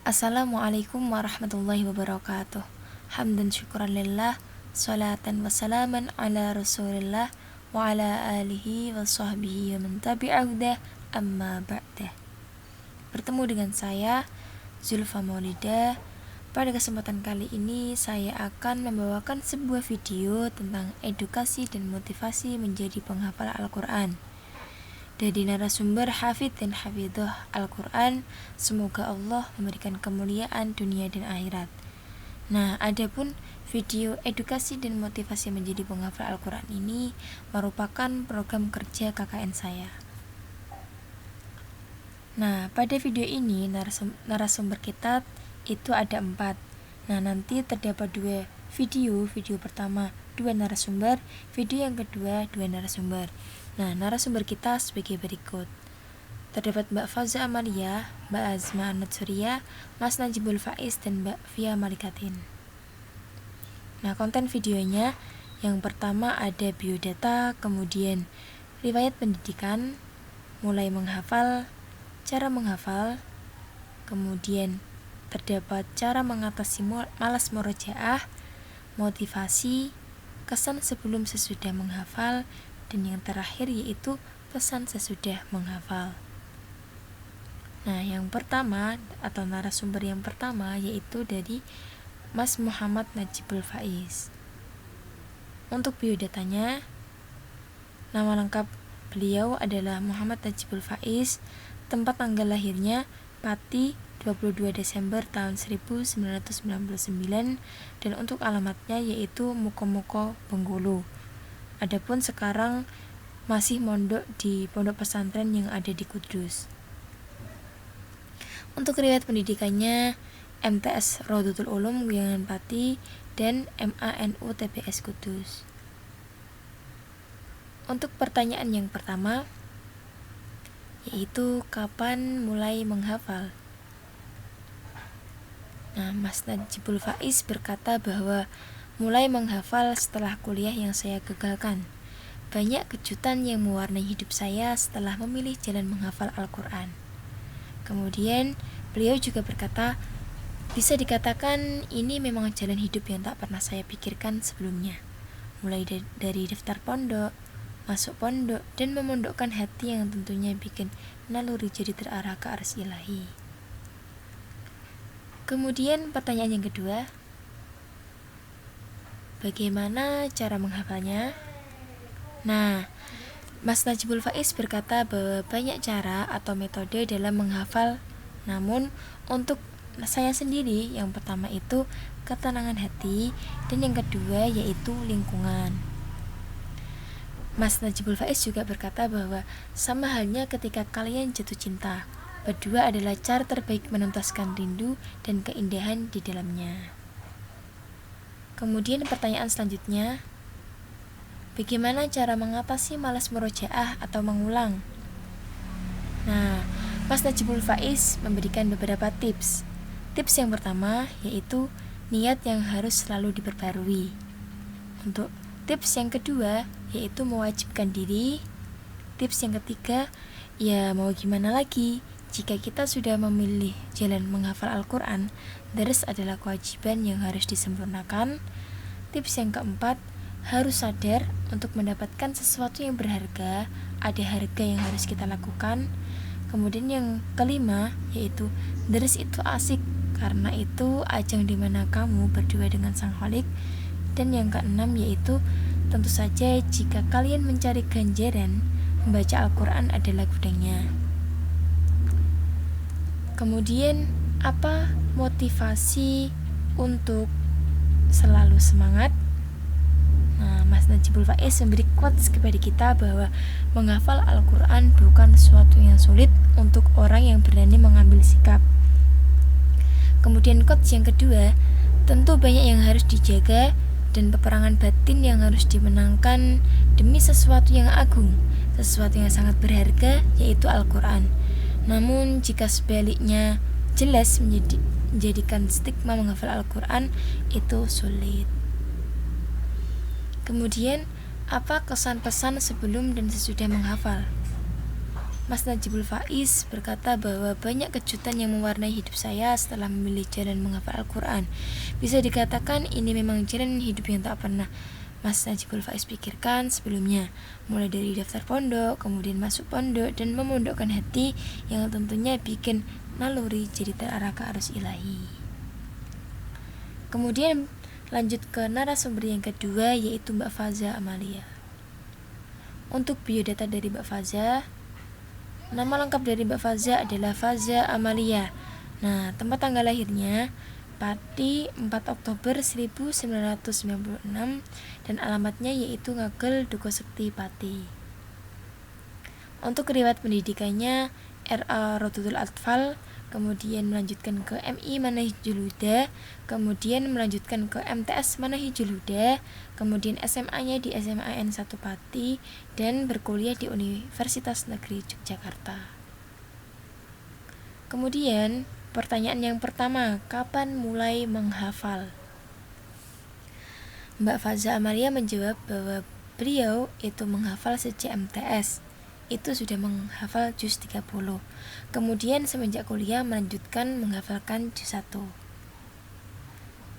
Assalamualaikum warahmatullahi wabarakatuh. Hamdan syukuran lillah, salatan wassalaman ala rasulillah, wa ala alihi wa sahbihi wa man tabi'ahudah, amma ba'dah. Bertemu dengan saya, Zulfa Maulida. Pada kesempatan kali ini saya akan membawakan sebuah video tentang edukasi dan motivasi menjadi penghafal Al-Quran dari narasumber Hafidh dan Hafidhah Al-Quran. Semoga Allah memberikan kemuliaan dunia dan akhirat. Nah, adapun video edukasi dan motivasi menjadi penghafal Al-Quran ini merupakan program kerja KKN saya. Nah, pada video ini narasumber kita itu ada 4. Nah, nanti terdapat 2 video. Video pertama 2 narasumber, video yang kedua 2 narasumber. Nah, narasumber kita sebagai berikut. Terdapat Mbak Fauza Amalia, Mbak Azma An-Surya, Mas Najibul Faiz, dan Mbak Fia Malikatin. Nah, konten videonya yang pertama ada biodata, kemudian riwayat pendidikan, mulai menghafal, cara menghafal, kemudian terdapat cara mengatasi malas murojaah, motivasi, kesan sebelum sesudah menghafal, dan yang terakhir yaitu pesan sesudah menghafal. Nah, yang pertama atau narasumber yang pertama yaitu dari Mas Muhammad Najibul Faiz. Untuk biodatanya, nama lengkap beliau adalah Muhammad Najibul Faiz, tempat tanggal lahirnya Pati 22 Desember tahun 1999, dan untuk alamatnya yaitu Muko-Muko, Bengkulu. Adapun sekarang masih mondok di pondok pesantren yang ada di Kudus. Untuk riwayat pendidikannya MTS Rodotul Ulum Guyangan Pati dan MANU TPS Kudus. Untuk pertanyaan yang pertama yaitu kapan mulai menghafal. Nah, Mas Najibul Faiz berkata bahwa mulai menghafal setelah kuliah yang saya gagalkan. Banyak kejutan yang mewarnai hidup saya setelah memilih jalan menghafal Al-Quran. Kemudian beliau juga berkata, bisa dikatakan ini memang jalan hidup yang tak pernah saya pikirkan sebelumnya. Mulai dari daftar pondok, masuk pondok, dan memondokkan hati yang tentunya bikin naluri jadi terarah ke arsy ilahi. Kemudian pertanyaan yang kedua, bagaimana cara menghafalnya? Nah, Mas Najibul Faiz berkata bahwa banyak cara atau metode dalam menghafal. Namun, untuk saya sendiri, yang pertama itu ketenangan hati, dan yang kedua yaitu lingkungan. Mas Najibul Faiz juga berkata bahwa sama halnya ketika kalian jatuh cinta, berdua adalah cara terbaik menuntaskan rindu dan keindahan di dalamnya. Kemudian pertanyaan selanjutnya, bagaimana cara mengatasi malas murojaah atau mengulang? Nah, Mas Najibul Faiz memberikan beberapa tips. Tips yang pertama yaitu niat yang harus selalu diperbarui. Untuk tips yang kedua yaitu mewajibkan diri. Tips yang ketiga, ya mau gimana lagi, jika kita sudah memilih jalan menghafal Al-Quran, deres adalah kewajiban yang harus disempurnakan. Tips yang keempat, harus sadar untuk mendapatkan sesuatu yang berharga, ada harga yang harus kita lakukan. Kemudian yang kelima yaitu deres itu asik, karena itu ajang dimana kamu berdua dengan Sang Khalik. Dan yang keenam yaitu tentu saja jika kalian mencari ganjaran, membaca Al-Quran adalah gudangnya. Kemudian apa motivasi untuk selalu semangat? Nah, Mas Najibul Faiz memberi quotes kepada kita bahwa menghafal Al-Quran bukan sesuatu yang sulit untuk orang yang berani mengambil sikap. Kemudian quotes yang kedua, tentu banyak yang harus dijaga dan peperangan batin yang harus dimenangkan demi sesuatu yang agung, sesuatu yang sangat berharga, yaitu Al-Quran. Namun jika sebaliknya jelas menjadikan stigma menghafal Al-Quran itu sulit. Kemudian apa kesan pesan sebelum dan sesudah menghafal? Mas Najibul Faiz berkata bahwa banyak kejutan yang mewarnai hidup saya setelah memilih jalan menghafal Al-Quran. Bisa dikatakan ini memang jalan hidup yang tak pernah Mas Najibul Faiz pikirkan sebelumnya, mulai dari daftar pondok, kemudian masuk pondok, dan memondokkan hati yang tentunya bikin naluri jadi terarah ke arus ilahi. Kemudian lanjut ke narasumber yang kedua, yaitu Mbak Faza Amalia. Untuk biodata dari Mbak Faza, nama lengkap dari Mbak Faza adalah Faza Amalia. Nah, tempat tanggal lahirnya Pati 4 Oktober 1996 dan alamatnya yaitu Ngagel Duko Sekti Pati. Untuk riwayat pendidikannya RA Rodotul Atfal, kemudian melanjutkan ke MI Manahijul Huda, kemudian melanjutkan ke MTS Manahijul Huda, kemudian SMA-nya di SMAN 1 Pati, dan berkuliah di Universitas Negeri Yogyakarta. Kemudian pertanyaan yang pertama, kapan mulai menghafal? Mbak Faza Amalia menjawab bahwa beliau itu menghafal sejak MTS. Itu sudah menghafal juz 30. Kemudian semenjak kuliah melanjutkan menghafalkan juz 1.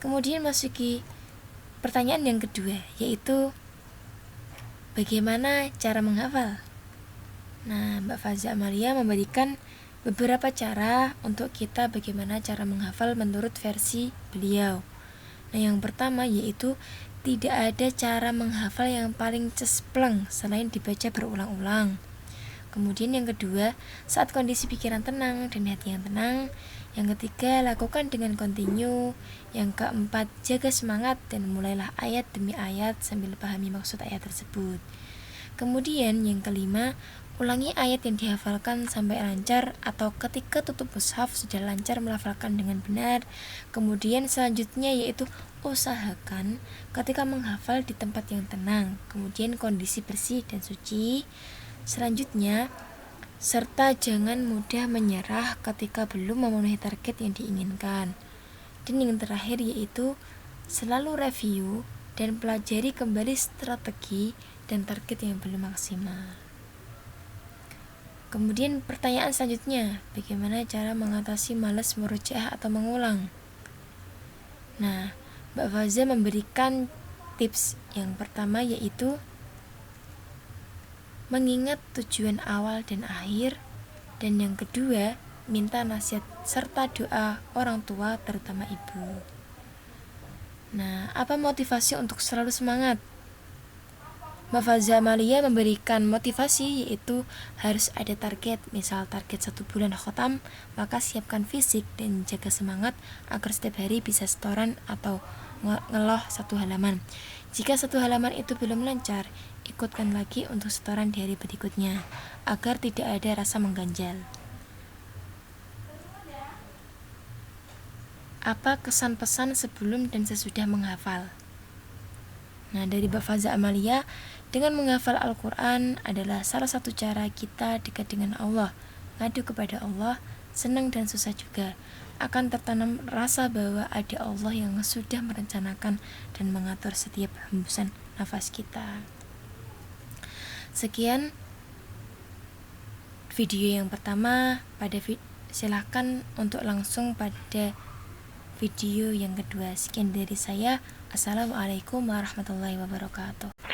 Kemudian masuki pertanyaan yang kedua, yaitu bagaimana cara menghafal? Nah, Mbak Faza Amalia memberikan beberapa cara untuk kita bagaimana cara menghafal menurut versi beliau. Nah, yang pertama yaitu tidak ada cara menghafal yang paling cespleng selain dibaca berulang-ulang. Kemudian yang kedua, saat kondisi pikiran tenang dan hati yang tenang. Yang ketiga, lakukan dengan kontinu. Yang keempat, jaga semangat dan mulailah ayat demi ayat sambil pahami maksud ayat tersebut. Kemudian yang kelima, ulangi ayat yang dihafalkan sampai lancar atau ketika tutup mushaf sudah lancar melafalkan dengan benar. Kemudian selanjutnya yaitu usahakan ketika menghafal di tempat yang tenang, kemudian kondisi bersih dan suci. Selanjutnya, serta jangan mudah menyerah ketika belum memenuhi target yang diinginkan. Dan yang terakhir yaitu selalu review dan pelajari kembali strategi dan target yang belum maksimal. Kemudian pertanyaan selanjutnya, bagaimana cara mengatasi malas merujaah atau mengulang? Nah, Mbak Faza memberikan tips yang pertama yaitu mengingat tujuan awal dan akhir, dan yang kedua minta nasihat serta doa orang tua terutama ibu. Nah, apa motivasi untuk selalu semangat? Mbak Faza Amalia memberikan motivasi yaitu harus ada target, misal target 1 bulan khotam, maka siapkan fisik dan jaga semangat agar setiap hari bisa setoran atau ngeloh 1 halaman. Jika 1 halaman itu belum lancar, ikutkan lagi untuk setoran di hari berikutnya agar tidak ada rasa mengganjal. Apa kesan pesan sebelum dan sesudah menghafal? Nah, dari Mbak Faza Amalia, dengan menghafal Al-Quran adalah salah satu cara kita dekat dengan Allah, ngadu kepada Allah, senang dan susah juga. Akan tertanam rasa bahwa ada Allah yang sudah merencanakan dan mengatur setiap hembusan nafas kita. Sekian video yang pertama. Silahkan untuk langsung pada video yang kedua. Sekian dari saya. Assalamualaikum warahmatullahi wabarakatuh.